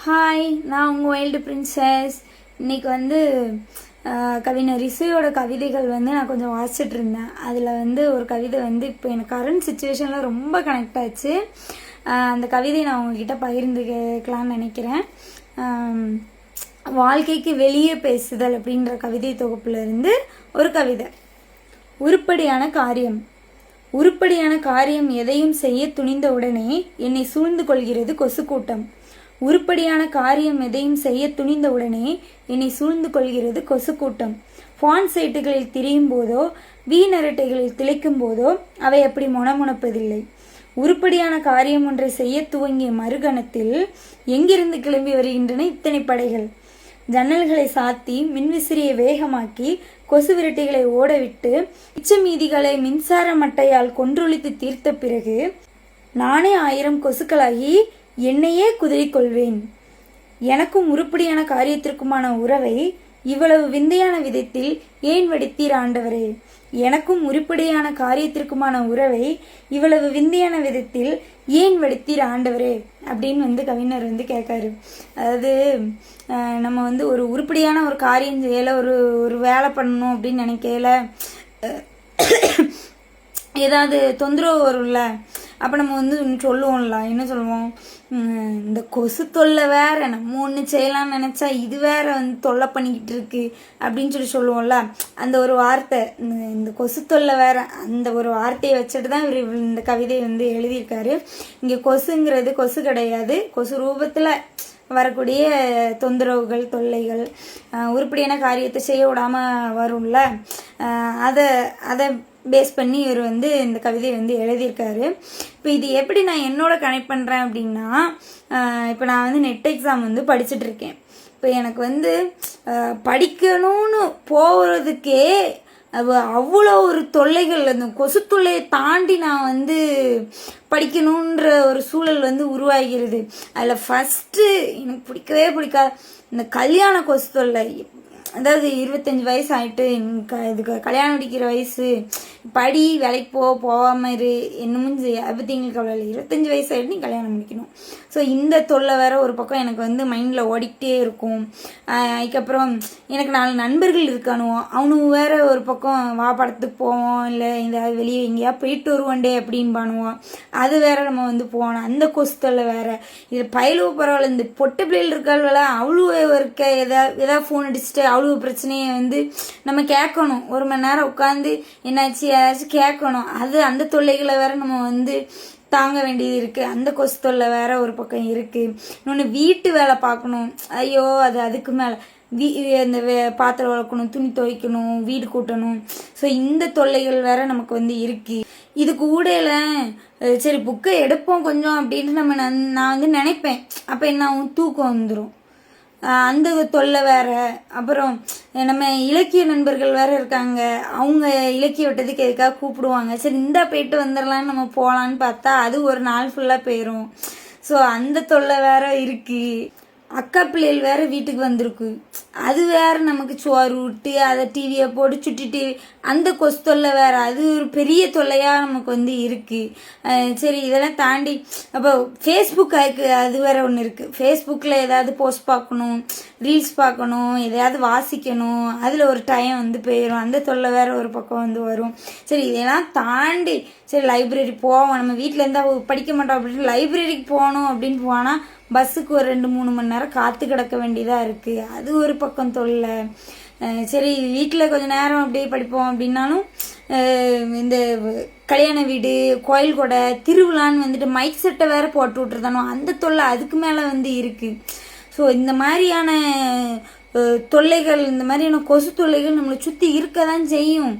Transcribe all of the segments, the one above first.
Hi, நான் உங்கள் wild princess. இன்றைக்கி வந்து கவிஞர் இசையோட கவிதைகள் வந்து நான் கொஞ்சம் வாசிச்சுட்டு இருந்தேன். அதில் ஒரு கவிதை இப்போ எனக்கு கரண்ட் சுச்சுவேஷனில் ரொம்ப கனெக்ட் ஆச்சு. அந்த கவிதையை நான் உங்ககிட்ட பகிர்ந்துக்கலான்னு நினைக்கிறேன். வாழ்க்கைக்கு வெளியே பேசுதல் அப்படின்ற கவிதை தொகுப்புலேருந்து ஒரு கவிதை. உருப்படியான காரியம் எதையும் செய்ய துணிந்த உடனே என்னை சூழ்ந்து கொள்கிறது கொசு கூட்டம். உருப்படியான காரியம் எதையும் செய்ய துணிந்த உடனே என்னை சூழ்ந்து கொள்கிறது கொசு கூட்டம். ஃபான் சைட்டுகளில் திரியும் போதோ வீணரட்டைகளில் திளைக்கும் போதோ அவை அப்படி முணமுணப்பதில்லை. உருப்படியான காரியம் ஒன்றை செய்ய துவங்கிய மறுகணத்தில் எங்கிருந்து கிளம்பி வருகின்றன இத்தனை படைகள்? ஜன்னல்களை சாத்தி மின்விசிறியை வேகமாக்கி கொசு விரட்டிகளை ஓடவிட்டு மிச்ச மீதிகளை மின்சார மட்டையால் கொன்றொழித்து தீர்த்த பிறகு நானே 1000 கொசுக்களாகி என்னையே குதறிக்கொள்வேன். எனக்கும் உருப்படியான காரியத்திற்குமான உறவை இவ்வளவு விந்தையான விதத்தில் ஏன் வடித்தீர் ஆண்டவரே? எனக்கும் உருப்படியான காரியத்திற்குமான உறவை இவ்வளவு விந்தையான விதத்தில் ஏன் வடித்தீர் ஆண்டவரே அப்படின்னு கவிஞர் கேட்காரு. அதாவது நம்ம ஒரு உருப்படியான ஒரு காரியம் செய்யலை, ஒரு வேலை பண்ணணும் அப்படின்னு நினைக்கல, ஏதாவது தொந்தரவு வரும்ல, அப்போ நம்ம சொல்லுவோம்ல, என்ன சொல்லுவோம், இந்த கொசு தொல்லை வேற, நம்ம ஒன்று செய்யலாம்னு நினச்சா இது வேற தொல்லை பண்ணிக்கிட்டு இருக்கு அப்படின்னு சொல்லுவோம்ல. அந்த ஒரு வார்த்தை, இந்த கொசு தொல்லை வேற, அந்த ஒரு வார்த்தையை வச்சுட்டு தான் இவர் இந்த கவிதையை எழுதியிருக்காரு. இங்கே கொசுங்கிறது கொசு கிடையாது, கொசு ரூபத்தில் வரக்கூடிய தொந்தரவுகள், தொல்லைகள், உருப்படியான காரியத்தை செய்ய விடாமல் வரும்ல, அதை பேஸ் பண்ணி இவர் இந்த கவிதையை எழுதியிருக்காரு. இப்போ இது எப்படி நான் என்னோட கனெக்ட் பண்ணுறேன் அப்படின்னா, இப்போ நான் நெட் எக்ஸாம் படிச்சுட்டு இருக்கேன். இப்போ எனக்கு படிக்கணும்னு போகிறதுக்கே அவ்வளோ ஒரு தொல்லைகள், அந்த கொசு தொல்லையை தாண்டி நான் படிக்கணுன்ற ஒரு சூழல் உருவாகிறது. அதில் ஃபஸ்ட்டு எனக்கு பிடிக்கவே பிடிக்காது இந்த கல்யாண கொசு தொல்லை. அதாவது 25 வயசு ஆகிட்டு இதுக்கு கல்யாணம் முடிக்கிற வயசு, படி, வேலைக்கு போகாமல் இரு, என்னமும் அதை பற்றி எங்களுக்கு அவ்வளோ இல்லை. 25 வயசு ஆகிட்டு நீ கல்யாணம் முடிக்கணும். ஸோ இந்த தொல்லை வேற ஒரு பக்கம் எனக்கு மைண்டில் ஓடிக்கிட்டே இருக்கும். அதுக்கப்புறம் எனக்கு 4 நண்பர்கள் இருக்கானுவோம், அவனுக்கு வேற ஒரு பக்கம் வா படத்துக்கு போவோம், இல்லை இந்த வெளியே எங்கேயா போயிட்டு வருவோண்டே அப்படின்னு பண்ணுவோம், அது வேற நம்ம போனோம். அந்த கொசு தொல்லை வேற. இது பயிலுவ பரவாயில்ல, இந்த பொட்டு பிள்ளைகள் இருக்காள்வல, அவ்வளோ இருக்க ஏதாவது ஃபோன் அடிச்சுட்டு அவ்வளோ பிரச்சனையை நம்ம கேட்கணும். 1 மணி நேரம் உட்காந்து என்னாச்சு ஏதாச்சும் கேட்கணும். அந்த தொல்லைகளை வேற நம்ம தாங்க வேண்டியது இருக்குது. அந்த கொசு தொல்லை வேற ஒரு பக்கம் இருக்குது. இன்னொன்று வீட்டு வேலை பார்க்கணும், ஐயோ அதுக்கு மேலே அந்த பாத்திரம் வளர்க்கணும், துணி துவைக்கணும், வீடு கூட்டணும். ஸோ இந்த தொல்லைகள் வேற நமக்கு இருக்குது. இது கூடையில் சரி புக்கை எடுப்போம் கொஞ்சம் அப்படின்ட்டு நான் நினைப்பேன். அப்போ என்ன ஆகும், தூக்கம் வந்துடும், அந்த தொல்லை வேற. அப்புறம் நம்ம இலக்கிய நண்பர்கள் வேற இருக்காங்க, அவங்க இலக்கிய விட்டதுக்கு எதுக்காக கூப்பிடுவாங்க, சரி இந்தா போயிட்டு வந்துடலான்னு நம்ம போகலான்னு பார்த்தா அது ஒரு நாள் ஃபுல்லாக போயிடும். ஸோ அந்த தொல்லை வேற இருக்கு. அக்கா பிள்ளைகள் வேற வீட்டுக்கு வந்திருக்கு, அது வேற நமக்கு சோறு விட்டு அதை டிவியை போட்டு சுட்டி டிவி, அந்த கொசு தொல்லை வேற, அது ஒரு பெரிய தொல்லையாக நமக்கு இருக்குது. சரி இதெல்லாம் தாண்டி அப்போ ஃபேஸ்புக் அது வேற ஒன்று இருக்குது. ஃபேஸ்புக்கில் ஏதாவது போஸ்ட் பார்க்கணும், ரீல்ஸ் பார்க்கணும், எதையாவது வாசிக்கணும், அதில் ஒரு டைம் போயிடும். அந்த தொல்லை வேற ஒரு பக்கம் வரும். சரி இதெல்லாம் தாண்டி சரி லைப்ரரி போவோம், நம்ம வீட்டில் இருந்தால் படிக்க மாட்டோம் அப்படின்னு லைப்ரரிக்கு போகணும் அப்படின்னு போனால் பஸ்ஸுக்கு ஒரு 2-3 மணி நேரம் காத்து கிடக்க வேண்டியதாக இருக்குது, அது ஒரு பக்கம் தொல்லை. சரி வீட்டில் கொஞ்சம் நேரம் அப்படியே படிப்போம் அப்படின்னாலும் இந்த கல்யாண வீடு, கோயில் கொடை, திருவிழான்னு மைக் செட்டை வேற போட்டு விட்டுருதானோ, அந்த தொல்லை அதுக்கு மேலே இருக்குது. ஸோ இந்த மாதிரியான தொல்லைகள், இந்த மாதிரியான கொசு தொல்லைகள் நம்மளை சுற்றி இருக்க தான் செய்யும்.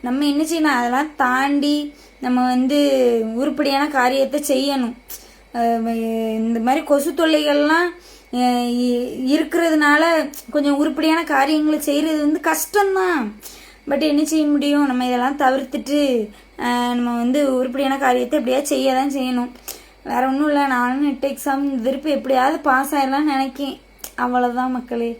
நம்ம என்ன செய்யணும், அதெல்லாம் தாண்டி நம்ம உருப்படியான காரியத்தை செய்யணும். இந்த மாதிரி கொசு தொல்லைகள்லாம் இருக்கிறதுனால கொஞ்சம் உருப்படியான காரியங்களை செய்கிறது கஷ்டம்தான். பட் என்ன செய்ய முடியும், நம்ம இதெல்லாம் தவிர்த்துட்டு நம்ம உருப்படியான காரியத்தை எப்படியா செய்ய தான் செய்யணும். வேற ஒன்றும் இல்லை, நானும் நெட் எக்ஸாம் திருப்பி எப்படியாவது பாஸ் ஆயிடலாம்னு நினைக்கேன். அவ்வளோதான் மக்களே.